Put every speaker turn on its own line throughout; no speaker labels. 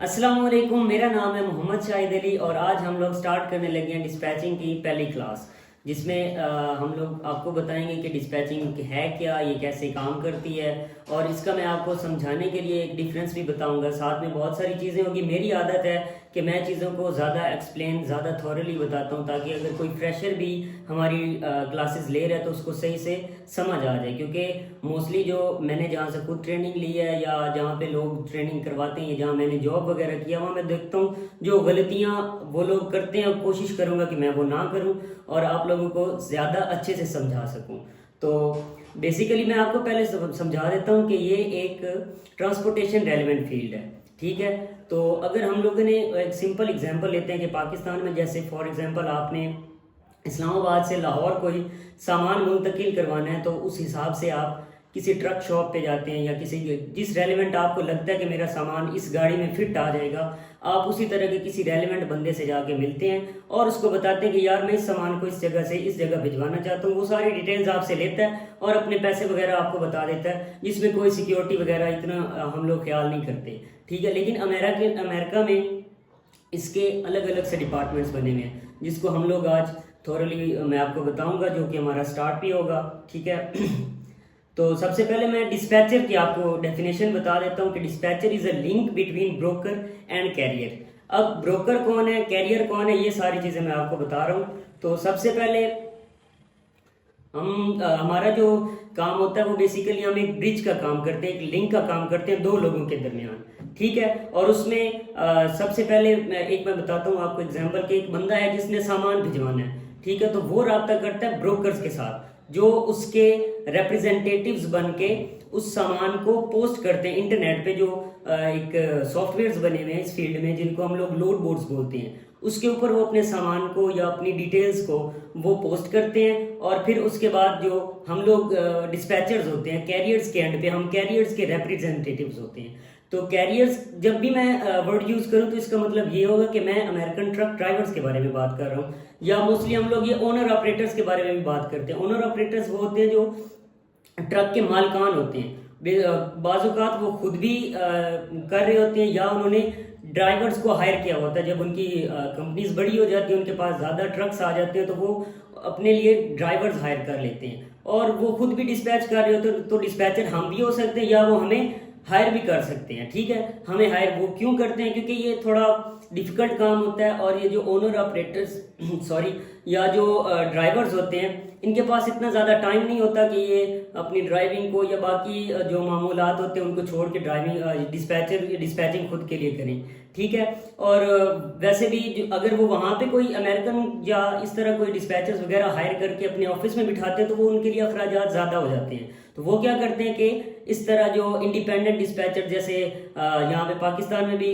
अस्सलाम वालेकुम, मेरा नाम है मोहम्मद शाहिद अली और आज हम लोग स्टार्ट करने लगे हैं डिस्पैचिंग की पहली क्लास, जिसमें हम लोग आपको बताएंगे कि डिस्पैचिंग है क्या, ये कैसे काम करती है और इसका मैं आपको समझाने के लिए एक डिफरेंस भी बताऊंगा। साथ में बहुत सारी चीज़ें होगी। मेरी आदत है कि मैं चीज़ों को ज़्यादा एक्सप्लेन, ज़्यादा थॉरली बताता हूँ ताकि अगर कोई फ्रेशर भी हमारी क्लासेस ले रहा है तो उसको सही से समझ आ जाए। क्योंकि मोस्टली जो मैंने जहाँ से खुद ट्रेनिंग ली है या जहाँ पे लोग ट्रेनिंग करवाते हैं, जहाँ मैंने जॉब वगैरह किया, वहाँ मैं देखता हूँ जो गलतियाँ वो लोग करते हैं, कोशिश करूँगा कि मैं वो ना करूँ और आप लोगों को ज़्यादा अच्छे से समझा सकूँ। तो बेसिकली मैं आपको पहले समझा देता हूँ कि ये एक ट्रांसपोर्टेशन रेलिवेंट फील्ड है। ठीक है, तो अगर हम लोगों ने एक सिंपल एग्जांपल लेते हैं कि पाकिस्तान में जैसे फॉर एग्जांपल आपने इस्लामाबाद से लाहौर कोई सामान मुंतकिल करवाना है तो उस हिसाब से आप किसी ट्रक शॉप पे जाते हैं या किसी जिस रेलिवेंट आपको लगता है कि मेरा सामान इस गाड़ी में फिट आ जाएगा, आप उसी तरह के किसी रेलिवेंट बंदे से जाके मिलते हैं और उसको बताते हैं कि यार मैं इस सामान को इस जगह से इस जगह भिजवाना चाहता हूँ। वो सारी डिटेल्स आपसे लेता है और अपने पैसे वगैरह आपको बता देता है, जिसमें कोई सिक्योरिटी वगैरह इतना हम लोग ख्याल नहीं करते। ठीक है, लेकिन अमेरिका में इसके अलग अलग से डिपार्टमेंट्स बने हुए हैं जिसको हम लोग आज थोरली मैं आपको बताऊंगा, जो कि हमारा स्टार्ट भी होगा। ठीक है तो सबसे पहले मैं डिस्पैचर की आपको डेफिनेशन बता देता हूँ कि dispatcher is a link between broker and carrier. अब ब्रोकर कौन है, कैरियर कौन है, ये सारी चीजें मैं आपको बता रहा हूँ। तो सबसे पहले हम हमारा जो काम होता है वो बेसिकली हम एक ब्रिज का काम करते हैं, एक लिंक का काम करते हैं दो लोगों के दरमियान। ठीक है, और उसमें सबसे पहले मैं बताता हूँ आपको एग्जांपल कि एक बंदा है जिसने सामान भिजवाना है। ठीक है, तो वो राब्ता करता है ब्रोकर्स के साथ जो उसके रिप्रेजेंटेटिव्स बन के उस सामान को पोस्ट करते हैं इंटरनेट पे। जो एक सॉफ्टवेयर्स बने हुए हैं इस फील्ड में जिनको हम लोग लोड बोर्ड्स बोलते हैं, उसके ऊपर वो अपने सामान को या अपनी डिटेल्स को वो पोस्ट करते हैं। और फिर उसके बाद जो हम लोग डिस्पैचर्स होते हैं कैरियर्स के एंड पे, हम कैरियर्स के रिप्रेजेंटेटिव्स होते हैं। तो कैरियर्स जब भी मैं वर्ड यूज करूं तो इसका मतलब ये होगा कि मैं अमेरिकन ट्रक ड्राइवर्स के बारे में बात कर रहा हूँ, या मोस्टली हम लोग ये ओनर ऑपरेटर्स के बारे में भी बात करते हैं। ओनर ऑपरेटर्स वो होते हैं जो ट्रक के मालकान होते हैं। बाजुकात वो खुद भी कर रहे होते हैं या उन्होंने ड्राइवर्स को हायर किया होता है। जब उनकी कंपनीज बड़ी हो जाती है, उनके पास ज़्यादा ट्रक्स आ जाते हैं, तो वो अपने लिए ड्राइवर्स हायर कर लेते हैं और वो खुद भी डिस्पैच कर रहे होते हैं। तो डिस्पैचर हम भी हो सकते हैं या वो हमें हायर भी कर सकते हैं। ठीक है, हमें हायर वो क्यों करते हैं, क्योंकि ये थोड़ा डिफिकल्ट काम होता है और ये जो ओनर ऑपरेटर्स सॉरी या जो ड्राइवर्स होते हैं इनके पास इतना ज़्यादा टाइम नहीं होता कि ये अपनी ड्राइविंग को या बाकी जो मामूलात होते हैं उनको छोड़ के ड्राइविंग डिस्पैचिंग खुद के लिए करें। ठीक है, और वैसे भी अगर वो वहाँ पे कोई अमेरिकन या इस तरह कोई डिस्पैचर्स वगैरह हायर करके अपने ऑफिस में बिठाते हैं तो वो उनके लिए अखराजात ज़्यादा हो जाते हैं। तो वो क्या करते हैं कि इस तरह जो इंडिपेंडेंट डिस्पैचर जैसे यहाँ पे पाकिस्तान में भी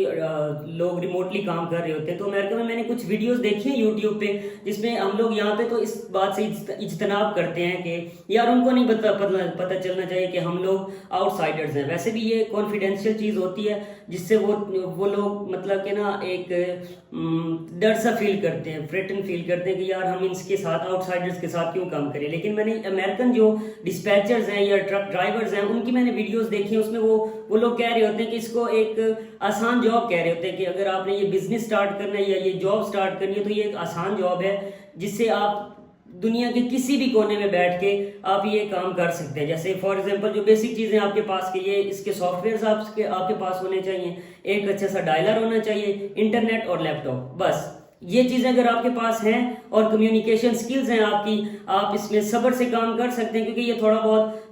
लोग रिमोटली काम कर रहे होते हैं, तो अमेरिका में मैंने कुछ वीडियोस देखी हैं यूट्यूब पे जिसमें हम लोग यहाँ पे तो इस बात से इज्तनाब करते हैं कि यार उनको नहीं पता चलना चाहिए कि हम लोग आउटसाइडर्स हैं। वैसे भी ये कॉन्फिडेंशियल चीज़ होती है जिससे वो लोग मतलब कि ना एक डर सा फील करते हैं, थ्रेटन फील करते हैं कि यार हम इनके साथ आउटसाइडर्स के साथ क्यों काम करें। लेकिन मैंने अमेरिकन जो डिस्पैचर्स हैं या ट्रक ड्राइवर्स हैं उनकी मैंने वीडियोस देखी हैं, उसमें वो लोग कह रहे होते हैं कि इसको एक आसान जॉब कह रहे होते हैं कि अगर आपने ये बिजनेस स्टार्ट करना है या ये जॉब स्टार्ट करनी है तो ये एक आसान जॉब है जिससे आप दुनिया के किसी भी कोने में बैठ के आप ये काम कर सकते हैं। जैसे फॉर एग्जांपल जो बेसिक चीजें आपके पास के ये इसके सॉफ्टवेयर आपके पास होने चाहिए, एक अच्छा सा डायलर होना चाहिए, इंटरनेट और लैपटॉप, बस ये चीजें अगर आपके पास हैं और कम्युनिकेशन स्किल्स हैं आपकी, आप इसमें सब्र से काम कर सकते हैं। क्योंकि ये थोड़ा बहुत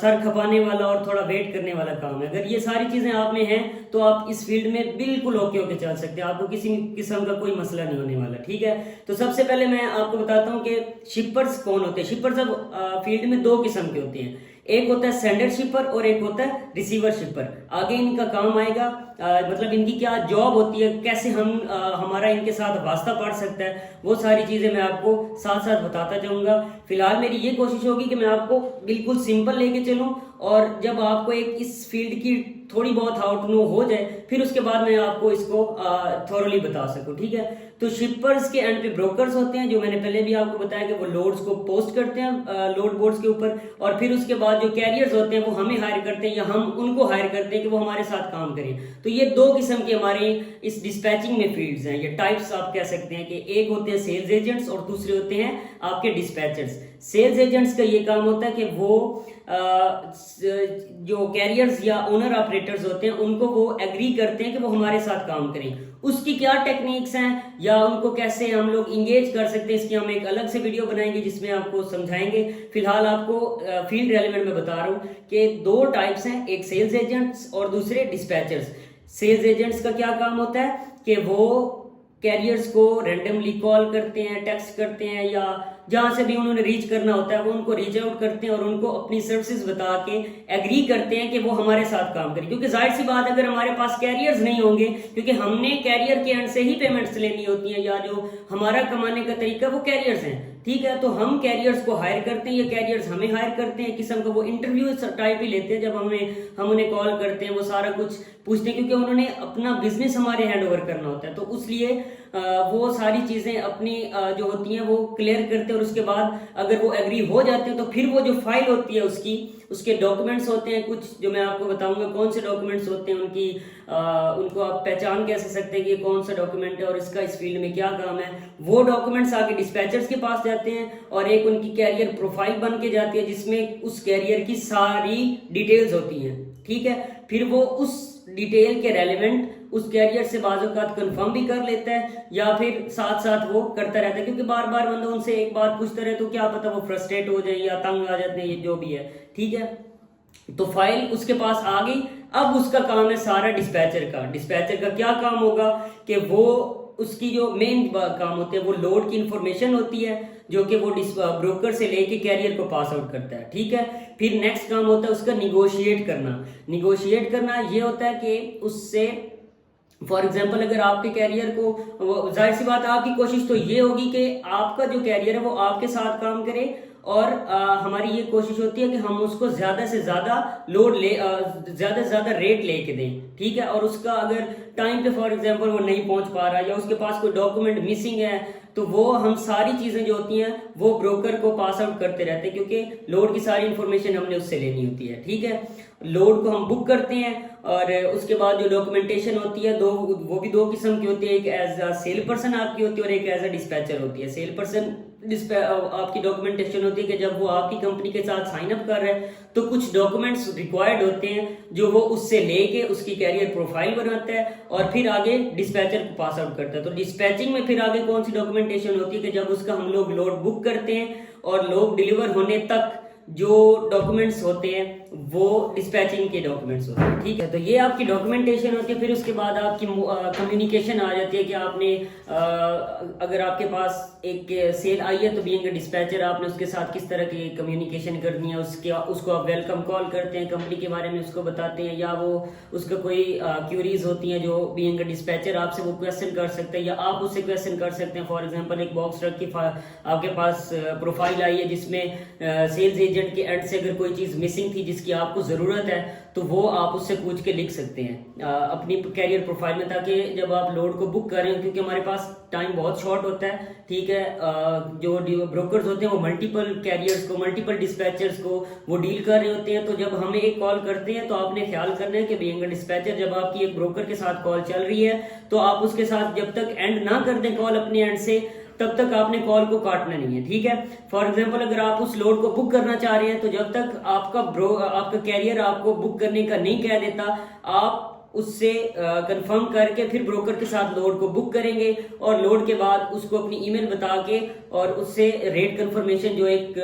सर खपाने वाला और थोड़ा वेट करने वाला काम है। अगर ये सारी चीजें आप में हैं तो आप इस फील्ड में बिल्कुल ओके होके चल सकते हैं, आपको किसी किस्म का कोई मसला नहीं होने वाला। ठीक है, तो सबसे पहले मैं आपको बताता हूँ कि शिपर्स कौन होते हैं। शिपर्स अब फील्ड में दो किस्म के होते हैं, एक होता है सेंडर शिपर और एक होता है रिसीवर शिपर। आगे इनका काम आएगा, मतलब इनकी क्या जॉब होती है, कैसे हम हमारा इनके साथ वास्ता पड़ सकता है, वो सारी चीजें मैं आपको साथ साथ बताता जाऊंगा। फिलहाल मेरी ये कोशिश होगी कि मैं आपको बिल्कुल सिंपल लेके चलूं और जब आपको एक इस फील्ड की थोड़ी बहुत हाउ टू नो हो जाए, फिर उसके बाद मैं आपको इसको थोरली बता सकूं। ठीक है, तो शिपर्स के एंड पे ब्रोकर्स होते हैं, जो मैंने पहले भी आपको बताया कि वो लोड्स को पोस्ट करते हैं लोड बोर्ड्स के ऊपर, और फिर उसके बाद जो कैरियर्स होते हैं वो हमें हायर करते हैं या हम उनको हायर करते हैं कि वो हमारे साथ काम करें। तो ये दो किस्म के हमारे इस डिस्पैचिंग में फील्ड्स हैं, ये टाइप्स आप कह सकते हैं कि एक होते हैं सेल्स एजेंट्स और दूसरे होते हैं आपके डिस्पैचर्स। सेल्स एजेंट्स का ये काम होता है कि वो जो कैरियर्स या ओनर ऑपरेटर्स होते हैं उनको वो एग्री करते हैं कि वो हमारे साथ काम करें। उसकी क्या टेक्निक्स हैं या उनको कैसे हम लोग इंगेज कर सकते हैं, इसकी हम एक अलग से वीडियो बनाएंगे जिसमें आपको समझाएंगे। फिलहाल आपको फील्ड रेलेवेंट में बता रहा हूं कि दो टाइप्स हैं, एक सेल्स एजेंट्स और दूसरे डिस्पैचर्स। सेल्स एजेंट्स का क्या काम होता है कि वो कैरियर्स को रैंडमली कॉल करते हैं, टेक्स्ट करते हैं, या जहां से भी उन्होंने रीच करना होता है वो उनको रीच आउट करते हैं और उनको अपनी सर्विसेज बता के एग्री करते हैं कि वो हमारे साथ काम करें। क्योंकि जाहिर सी बात, अगर हमारे पास कैरियर्स नहीं होंगे, क्योंकि हमने कैरियर के एंड से ही पेमेंट्स लेनी होती हैं, या जो हमारा कमाने का तरीका वो कैरियर्स हैं। ठीक है, तो हम कैरियर्स को हायर करते हैं या कैरियर्स हमें हायर करते हैं, किस्म का वो इंटरव्यू टाइप ही लेते हैं। जब हम उन्हें कॉल करते हैं, वो सारा कुछ पूछते हैं, क्योंकि उन्होंने अपना बिजनेस हमारे हैंड ओवर करना होता है, तो इसलिए वो सारी चीजें अपनी जो होती हैं वो क्लियर करते हैं। और उसके बाद अगर वो एग्री हो जाते हैं तो फिर वो जो फाइल होती है उसके डॉक्यूमेंट्स होते हैं कुछ, जो मैं आपको बताऊंगा कौन से डॉक्यूमेंट्स होते हैं, उनको आप पहचान कैसे सकते हैं कि कौन सा डॉक्यूमेंट है और इसका इस फील्ड में क्या काम है। वो डॉक्यूमेंट्स आगे डिस्पैचर्स के पास जाते हैं और एक उनकी कैरियर प्रोफाइल बन के जाती है जिसमें उस कैरियर की सारी डिटेल्स होती हैं। ठीक है, फिर वो उस डिटेल के रेलेवेंट उस कैरियर से बाज़-औक़ात कंफर्म भी कर लेता है या फिर साथ साथ वो करता रहता है, क्योंकि बार बार बंदा उनसे एक बात पूछता रहे तो क्या पता वो फ्रस्ट्रेट हो जाए या तंग आ जाते हैं, ये जो भी है। ठीक है, तो फाइल उसके पास आ गई। अब उसका काम है सारा डिस्पैचर का क्या काम होगा कि वो उसकी जो मेन काम होते हैं वो लोड की इंफॉर्मेशन होती है जो कि वो ब्रोकर से लेके कैरियर को पास आउट करता है। ठीक है, फिर नेक्स्ट काम होता है उसका निगोशिएट करना ये होता है कि उससे फॉर एग्जाम्पल अगर आपके कैरियर को, जाहिर सी बात आपकी कोशिश तो ये होगी कि आपका जो कैरियर है वो आपके साथ काम करे, और हमारी ये कोशिश होती है कि हम उसको ज्यादा से ज्यादा लोड ले, ज्यादा से ज्यादा रेट लेके दें। ठीक है, और उसका अगर टाइम पे फॉर एग्जांपल वो नहीं पहुंच पा रहा या उसके पास कोई डॉक्यूमेंट मिसिंग है, तो वो हम सारी चीजें जो होती हैं वो ब्रोकर को पास आउट करते रहते हैं, क्योंकि लोड की सारी इंफॉर्मेशन हमने उससे लेनी होती है। ठीक है, लोड को हम बुक करते हैं और उसके बाद जो डॉक्यूमेंटेशन होती है वो भी दो किस्म की होती है, एक एज अ सेल पर्सन आपकी होती है और एक एज अ डिस्पैचर होती है। सेल पर्सन आपकी डॉक्यूमेंटेशन होती है कि जब वो आपकी कंपनी के साथ साइन अप कर रहे हैं तो कुछ डॉक्यूमेंट्स रिक्वायर्ड होते हैं जो वो उससे लेके उसकी कैरियर प्रोफाइल बनाता है और फिर आगे डिस्पैचर को पास आउट करता है। तो डिस्पैचिंग में फिर आगे कौन सी डॉक्यूमेंटेशन होती है कि जब उसका हम लोग लोड बुक करते हैं और लोग डिलीवर होने तक जो डॉक्यूमेंट्स होते हैं वो डिस्पैचिंग के डॉक्यूमेंट्स होते हैं। ठीक है, तो ये आपकी डॉक्यूमेंटेशन होती है। फिर उसके बाद आपकी कम्युनिकेशन आ जाती है कि आपने अगर आपके पास एक सेल आई है तो बीइंग अ डिस्पैचर आपने उसके साथ किस तरह की कम्युनिकेशन करनी है। उसको आप वेलकम कॉल करते हैं, कंपनी के बारे में उसको बताते हैं, या वो उसका कोई क्यूरीज होती हैं जो बीइंग अ डिस्पैचर आपसे वो क्वेश्चन कर सकते हैं या आप उससे क्वेश्चन कर सकते हैं। फॉर एग्जाम्पल एक बॉक्स रख के आपके पास प्रोफाइल आई है जिसमें सेल्स एजेंट के एंड से अगर कोई चीज मिसिंग थी जिसकी आपको जरूरत है तो वो आप उससे पूछ के लिख सकते हैं अपनी कैरियर प्रोफाइल में, ताकि जब आप लोड को बुक कर रहे हो, क्योंकि हमारे पास टाइम बहुत शॉर्ट होता है। ठीक है, जो ब्रोकर्स होते हैं वो मल्टीपल कैरियर्स को, मल्टीपल डिस्पैचर्स को वो डील कर रहे होते हैं। तो जब हमें एक कॉल करते हैं तो आपने ख्याल करना है कि बीइंग अ डिस्पैचर जब आपकी एक ब्रोकर के साथ कॉल चल रही है तो आप उसके साथ जब तक एंड ना कर दें कॉल अपने एंड से तब तक आपने कॉल को काटना नहीं है। ठीक है, फॉर एग्जांपल अगर आप उस लोड को बुक करना चाह रहे हैं तो जब तक आपका कैरियर आपको बुक करने का नहीं कह देता आप उससे कंफर्म करके फिर ब्रोकर के साथ लोड को बुक करेंगे और लोड के बाद उसको अपनी ईमेल बता के और उससे रेट कंफर्मेशन जो एक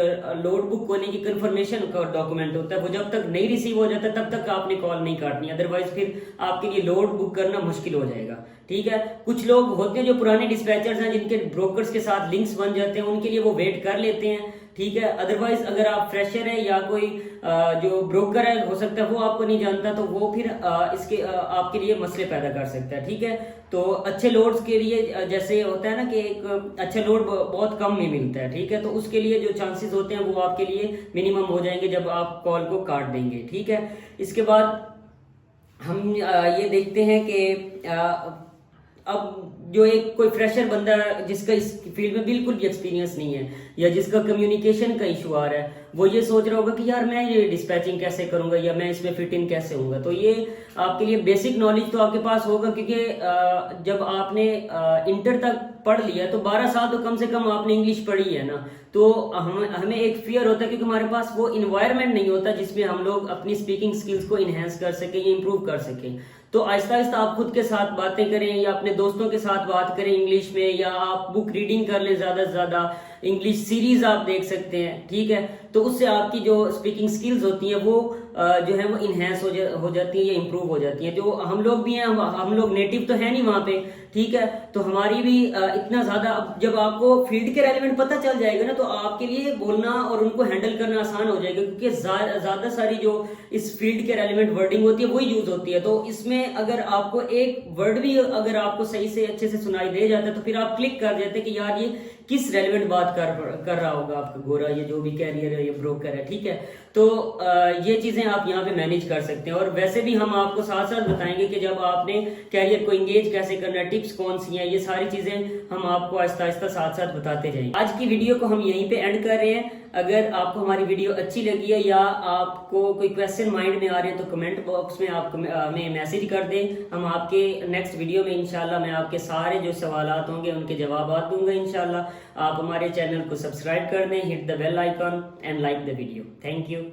लोड बुक होने की कंफर्मेशन का डॉक्यूमेंट होता है वो जब तक नहीं रिसीव हो जाता तब तक आपने कॉल नहीं काटनी, अदरवाइज फिर आपके लिए लोड बुक करना मुश्किल हो जाएगा। ठीक है, कुछ लोग होते हैं जो पुराने डिस्पैचर्स हैं जिनके ब्रोकर्स के साथ लिंक्स बन जाते हैं, उनके लिए वो वेट कर लेते हैं। ठीक है, अदरवाइज अगर आप फ्रेशर है या कोई जो ब्रोकर है हो सकता है वो आपको नहीं जानता तो वो फिर इसके आपके लिए मसले पैदा कर सकता है। ठीक है, तो अच्छे लोड्स के लिए जैसे होता है ना कि एक अच्छा लोड बहुत कम में मिलता है। ठीक है, तो उसके लिए जो चांसेस होते हैं वो आपके लिए मिनिमम हो जाएंगे जब आप कॉल को काट देंगे। ठीक है, इसके बाद हम ये देखते हैं कि अब जो एक कोई फ्रेशर बंदा जिसका इस फील्ड में बिल्कुल भी एक्सपीरियंस नहीं है, या जिसका कम्युनिकेशन का इशू आ रहा है, वो ये सोच रहा होगा कि यार मैं ये डिस्पैचिंग कैसे करूंगा या मैं इसमें फिट इन कैसे होऊंगा। तो ये आपके लिए बेसिक नॉलेज तो आपके पास होगा, क्योंकि जब आपने इंटर तक पढ़ लिया तो 12 साल तो कम से कम आपने इंग्लिश पढ़ी है ना। तो हमें एक फियर होता है क्योंकि हमारे पास वो इन्वायरमेंट नहीं होता जिसमें हम लोग अपनी स्पीकिंग स्किल्स को इन्हेंस कर सकें या इम्प्रूव कर सकें। तो आहिस्ता आहिस्ता आप खुद के साथ बातें करें या अपने दोस्तों के साथ बात करें इंग्लिश में, या आप बुक रीडिंग कर लें, ज्यादा से ज्यादा इंग्लिश सीरीज आप देख सकते हैं, ठीक है। तो उससे आपकी जो स्पीकिंग स्किल्स होती हैं वो जो है वो इन्हेंस हो जाती है या इम्प्रूव हो जाती है। जो हम लोग भी हैं, हम लोग नेटिव तो है नहीं वहाँ पे, ठीक है। तो हमारी भी इतना ज्यादा, जब आपको फील्ड के रेलिवेंट पता चल जाएगा ना तो आपके लिए बोलना और उनको हैंडल करना आसान हो जाएगा, क्योंकि ज्यादा सारी जो इस फील्ड के रेलिवेंट वर्डिंग होती है वही यूज होती है। तो इसमें अगर आपको एक वर्ड भी अगर आपको सही से अच्छे से सुनाई दे जाता है तो फिर आप क्लिक कर देते कि यार ये किस रेलिवेंट बात कर रहा होगा आपका गोरा, ये जो भी कैरियर है, ये ब्रोकर है, ठीक है। तो ये चीजें आप यहाँ पे मैनेज कर सकते हैं। और वैसे भी हम आपको साथ साथ बताएंगे कि जब आपने कैरियर को एंगेज कैसे करना है, टिप्स कौन सी हैं, ये सारी चीजें हम आपको आहिस्ता आहिस्ता साथ साथ बताते जाएंगे। आज की वीडियो को हम यहीं पे एंड कर रहे हैं। अगर आपको हमारी वीडियो अच्छी लगी है या आपको कोई क्वेश्चन माइंड में आ रहे हैं तो कमेंट बॉक्स में आप हमें मैसेज कर दें। हम आपके नेक्स्ट वीडियो में इंशाल्लाह मैं आपके सारे जो सवालात होंगे उनके जवाब दूंगा इंशाल्लाह। आप हमारे चैनल को सब्सक्राइब कर दें, hit the bell icon and like the video. Thank you.